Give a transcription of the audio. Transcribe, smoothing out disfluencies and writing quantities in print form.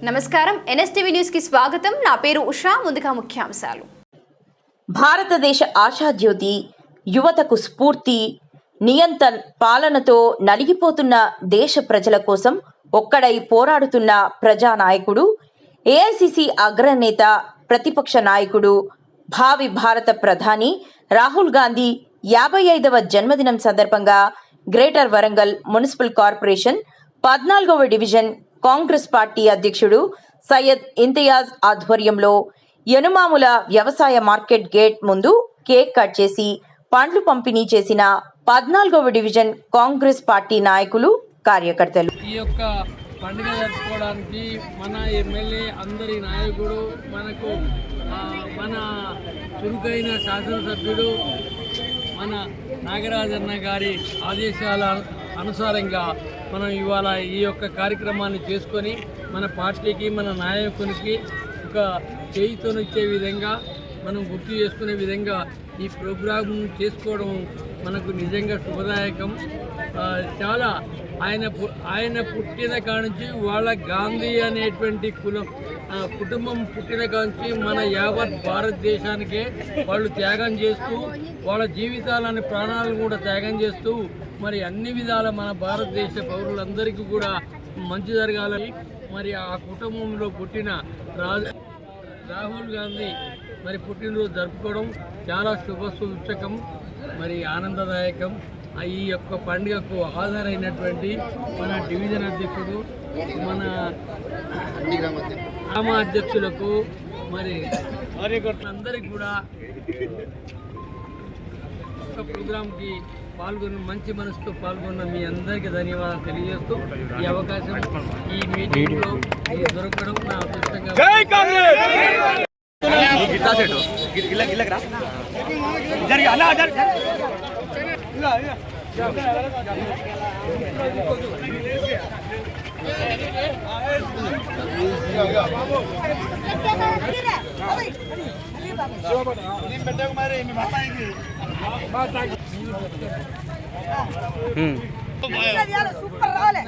నమస్కారం NSTV news కి స్వాగతం. నా పేరు ఉషా. ముందుగా ముఖ్యాంశాలు. భారతదేశ ఆశాజ్యోతి, యువతకు స్ఫూర్తి, నియంత్రణ పాలనతో నలిగిపోతున్న దేశ ప్రజల కోసం ఒక్కడై పోరాడుతున్న ప్రజానాయకుడు, ఏఐసిసి అగ్రనేత, ప్రతిపక్ష నాయకుడు, భావి భారత ప్రధాని రాహుల్ గాంధీ 55వ జన్మదినం సందర్భంగా గ్రేటర్ వరంగల్ మున్సిపల్ కార్పొరేషన్ 14వ డివిజన్ కాంగ్రెస్ పార్టీ అధ్యక్షుడు సయ్యద్ ఇంతియాజ్ ఆధ్వర్యంలో యనుమాముల వ్యవసాయ మార్కెట్ గేట్ ముందు కేక్ కట్ చేసి పండ్లు పంపిణీ చేసిన 14వ డివిజన్ కాంగ్రెస్ పార్టీ నాయకులు, కార్యకర్తలు. ఈ యొక్క పండుగ జరుపుకోవడానికి మన ఎమ్మెల్యే అందరి నాయకుడు, మన చురుకైన శాసనసభ్యుడు, మన నాగరాజన్న గారి ఆదేశాల అనుసారంగా మనం ఇవాళ ఈ యొక్క కార్యక్రమాన్ని చేసుకొని మన పార్టీకి, మన నాయకునికి ఒక చేయితోనిచ్చే విధంగా, మనం గుర్తు చేసుకునే విధంగా ఈ ప్రోగ్రాం చేసుకోవడం మనకు నిజంగా శుభదాయకం. చాలా ఆయన పుట్టిన కానుంచి వాళ్ళ గాంధీ అనేటువంటి కుటుంబం పుట్టిన కానుంచి మన యావత్ భారతదేశానికే వాళ్ళు త్యాగం చేస్తూ, వాళ్ళ జీవితాలని, ప్రాణాలను కూడా త్యాగం చేస్తూ, మరి అన్ని విధాల మన భారతదేశ పౌరులందరికీ కూడా మంచి జరగాలని, మరి ఆ కుటుంబంలో పుట్టిన రాహుల్ గాంధీ మరి పుట్టినరోజు జరుపుకోవడం చాలా సూచకం, మరి ఆనందదాయకం. ఈ యొక్క పండుగకు హాజరైనటువంటి మన డివిజన్ అధ్యక్షుడు, మన గ్రామ అధ్యక్షులకు, మరి కార్యకర్తలందరికీ కూడా ఒక ప్రోగ్రాంకి మంచి మనసుతో పాల్గొన్న మీ అందరికీ ధన్యవాదాలు తెలియజేస్తూ, ఈ అవకాశం, ఈ మీటింగ్లో దొరకడం నా అదృష్టంగా. సూపర్ రావాలి.